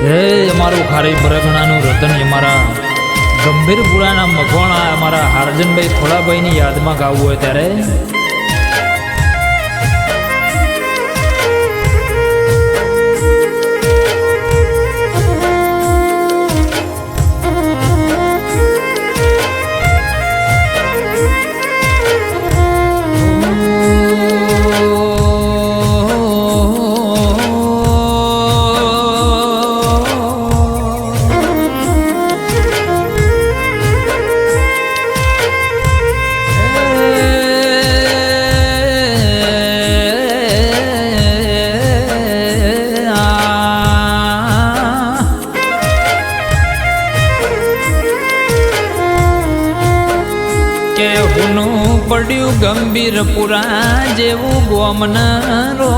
હે અમારું ખારી બરગણાનું રતન અમારા ગંભીરપુરાના મકવાણા અમારા હારજનભાઈ ખોડાભાઈની યાદમાં ગાવું હોય ત્યારે પડ્યું ગંભીરપુરા જેવું ગોમના રો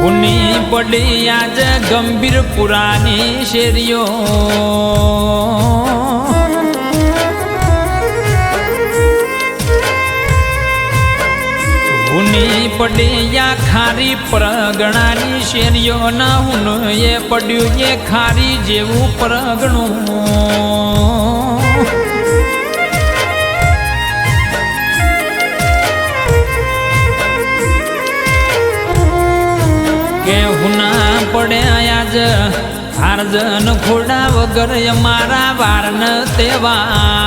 પુની પડી આજ ગંભીરપુરાની શેરીઓ પડ્યા ખારી પરગણાની શેરીઓ ના હું એ પડ્યું એ ખારી જેવું પરગણું કે હુના પડ્યા આજ હારજન ખોડા વગર અમારા વાર ન તહેવાર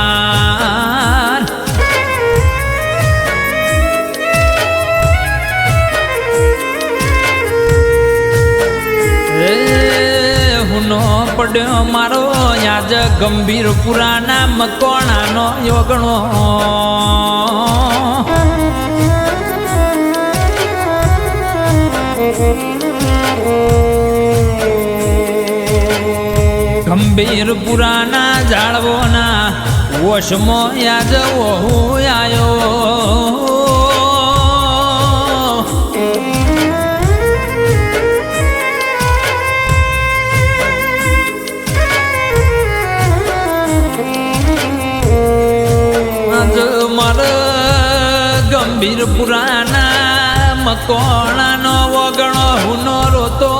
પડ્યો મારો આજ ગંભીરપુરાના મકોણાનો યોગણો ગંભીરપુરાના જાળવોના વશમો યાદ ઓહુ આયો ગંભીરપુરાના મકોણાનો વગણો હુનો રોતો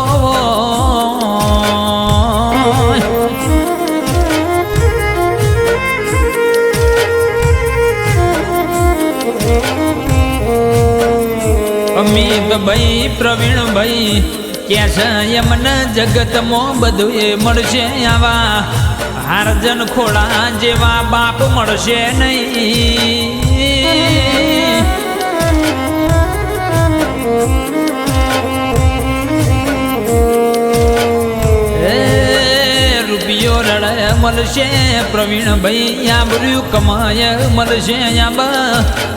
અમિતભાઈ પ્રવીણભાઈ કે છે એમને જગતમાં બધું એ મળશે આવા હારજન ખોડા જેવા બાપ મળશે નહીં મળશે પ્રવીણભાઈ આબર્યું કમાય મળશે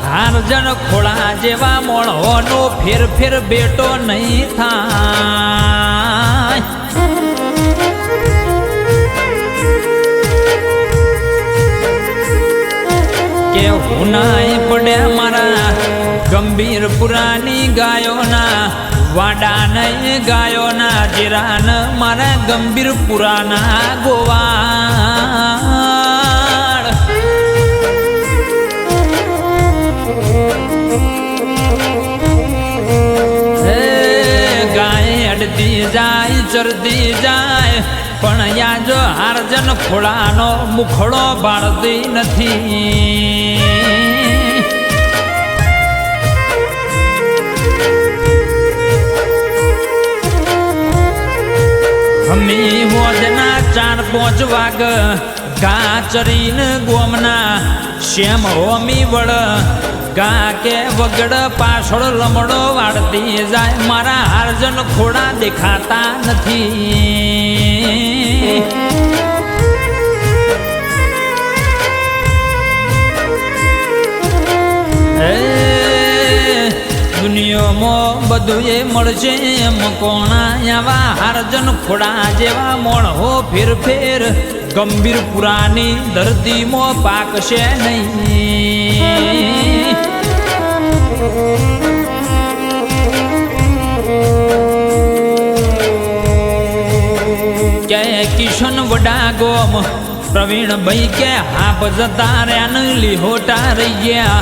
હારજન ખોળા જેવા મોણોનો ફેર બેટો નહીં થાય કે હુનાય પડ્યા મારા ગંભીરપુરાની ગાયોના વાડા નહીં ગાયોના જીરાન મારા ગંભીરપુરાના ગોવાળ ગાય અડતી જાય ચરતી જાય પણ યાજ હારજન ખોળાનો મુખડો બાળતી નથી અમી હોજના 4-5 વાગ ગા ચરીને ગોમના શ્યામ હોમી વડ ગા કે વગડ પાછળ લમડો વાળતી જાય મારા હારજન ખોડા દેખાતા નથી દુનિયામાં બધું એ મળશે મકોણા આવા હારજન ખોડા જેવા મોણો ફેર ગંભીરપુરાની ધરતીમાં પાકશે નહીં કે કિશન વડા ગોમ પ્રવીણ ભાઈ કે હાપ જતા રહ્યા ને લીહોટા રહી ગયા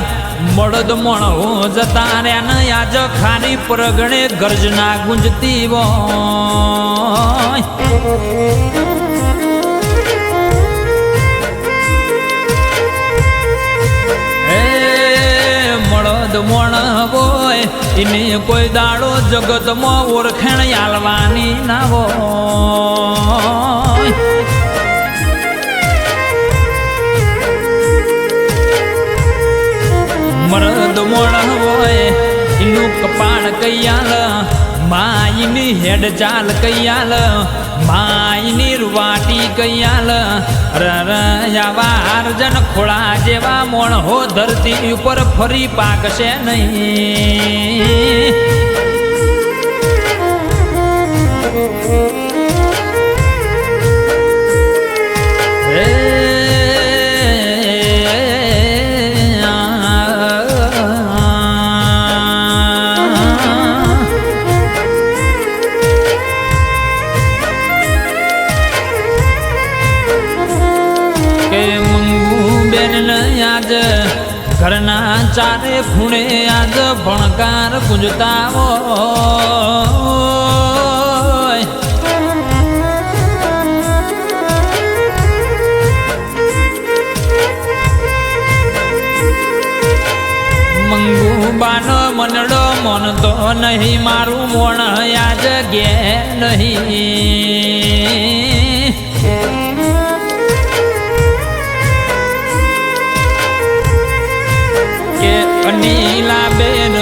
મળદ મળો જતા રહ્યા ને આજ ખારી પ્રગણે ગર્જના ગુંજતી હોય મળદ મણ હોય એને કોઈ દાડો જગતમાં ઓળખાણ આલવાની ના હોય મરદ મોણ હોય એનું કપાળ કૈયાલ માયની હેડ ચાલ કૈયાલ માયની રૂવાટી કૈયાલ રયાવા અર્જન ખોળા જેવા મોણ હો ધરતી ઉપર ફરી પાકશે નહીં ઘરના ચારે ખૂણે આજ ભણકાર ગુંજતા હોય મંગુબાનો મનડો મન તો નહીં મારું મોણ આજ ગે નહીં અનિલાબેન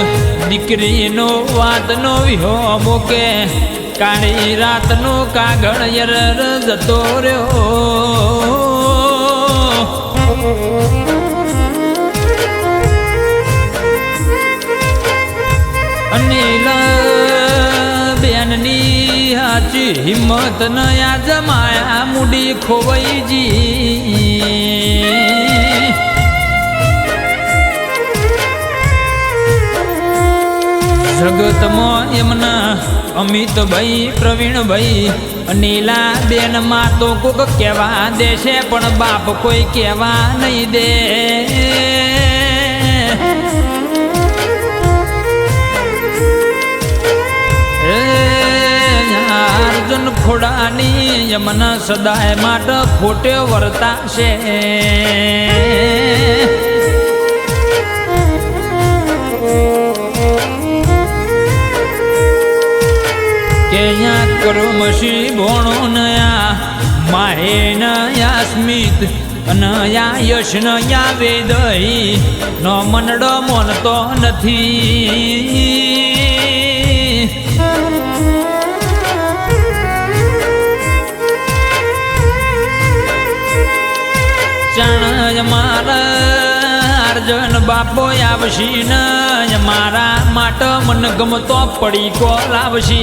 દીકરીનો વાતનો વિહો મૂકે કાળી રાતનો કાગળ યર જતો રહ્યો અનિલ બેનની હાચી હિંમત ન જમાયા મૂડી ખોવાઈ જી જગતમાં એમના અમિતભાઈ પ્રવીણભાઈ અનિલા બેન માં તો કોક કહેવા દેશે પણ બાપ કોઈ કહેવા નહીં દે અર્જુન ખોડાની યમના સદાય માટે ખોટે વર્તાશે કર્મશી ભોણો નયા માહે નયા સ્મિત નયા યશ નયા વેદઈ ન મનડો મોનતો નથી ચણ મારા અર્જુન બાપો આવશી ન મારા માટે મન ગમતો પડી કો લાવશી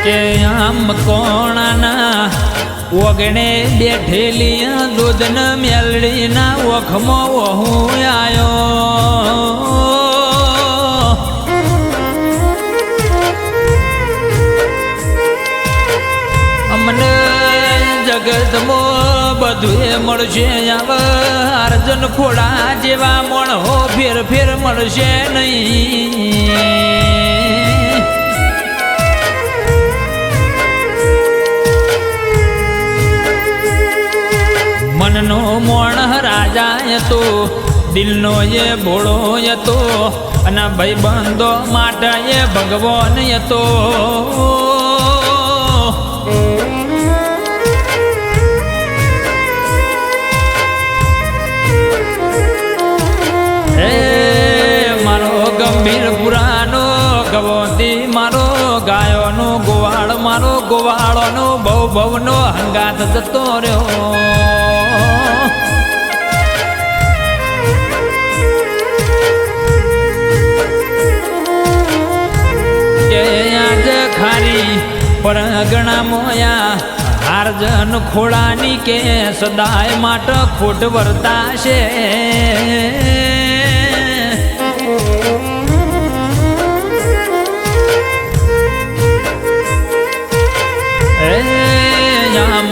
કે આમ કોણાના ઓગણે બેઠેલી દૂધન મેલડીના ઓખમાં હું આયો અમને જગતમાં બધું મળશે અર્જુન ખોડા જેવા મણો ફેર ફેર મળશે નહીં મનનો મોણ રાજા તો દિલનો એ ભોળો હતો અને ભાઈબંધો માટે એ ભગવાન હતો મારો ગંભીર પુરાનો ગવોતી મારો ગાયોનો ગોવાળ મારો ગોવાળોનો બહુ ભવનો હંગાત જતો રહ્યો કે આજ ખારી પરગણા મોયા હારજન ખોળાની કે સદાય માટે ખોટ વર્તાશે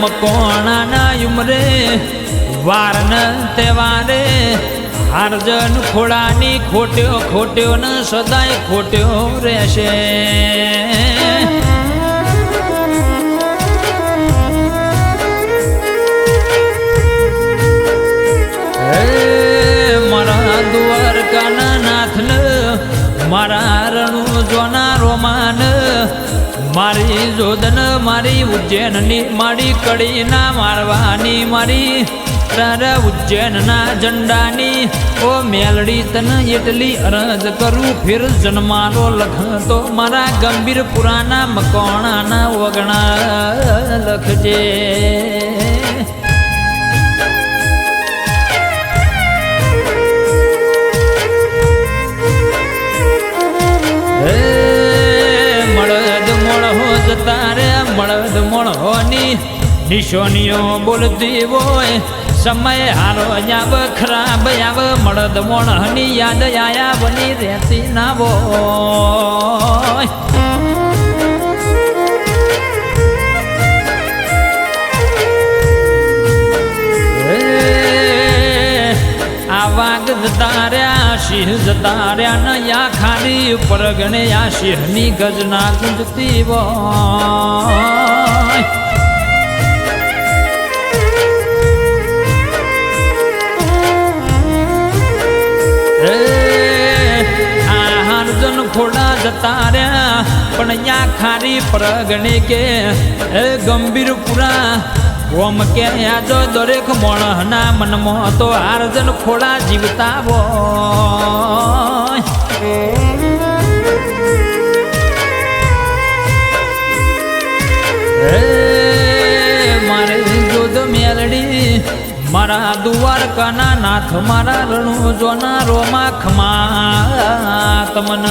મકોણાના ઉમરે વાર ન તહેવારે હારજન ખોડાની ખોટ્યો ખોટ્યો ન સદાય ખોટ્યો રહેશે. મારા દ્વારકાના નાથન મારા રણુ જોના રોમાન મારી જોદન મારી ઉજ્જૈનની મારી કડીના મારવાની મારી તારા ઉજ્જૈનના ઝંડાની ઓ મેલડી તન એટલી અરજ કરું ફિર જન્મારો લખતો મારા ગંભીરપુરાના મકોણાના વગણા લખજે. મળદ મળવાની નિશોનીઓ બોલતી હોય સમય હારો જાવ ખરાબ આવ મળદ મોણની યાદ આયા બની રહેતી ના હોય. આ વાઘ જતા રહ્યા સિંહ જતા રહ્યા ન યા ખાલી પરગણે આ સિંહની ગજના ગુંજતી હોય. આ હારજન ખોડા જતા રહ્યા પણ યા ખારી પરગણે કે એ ગંભીરપુરા ઓમ કે આજો દરેક મોણના મનમાં તો હારજન ખોડા જીવતા હોય. મારે જોદ મેલડી મારા દ્વારકાના નાથ મારા રણુ જોના રોમા ખમા તમન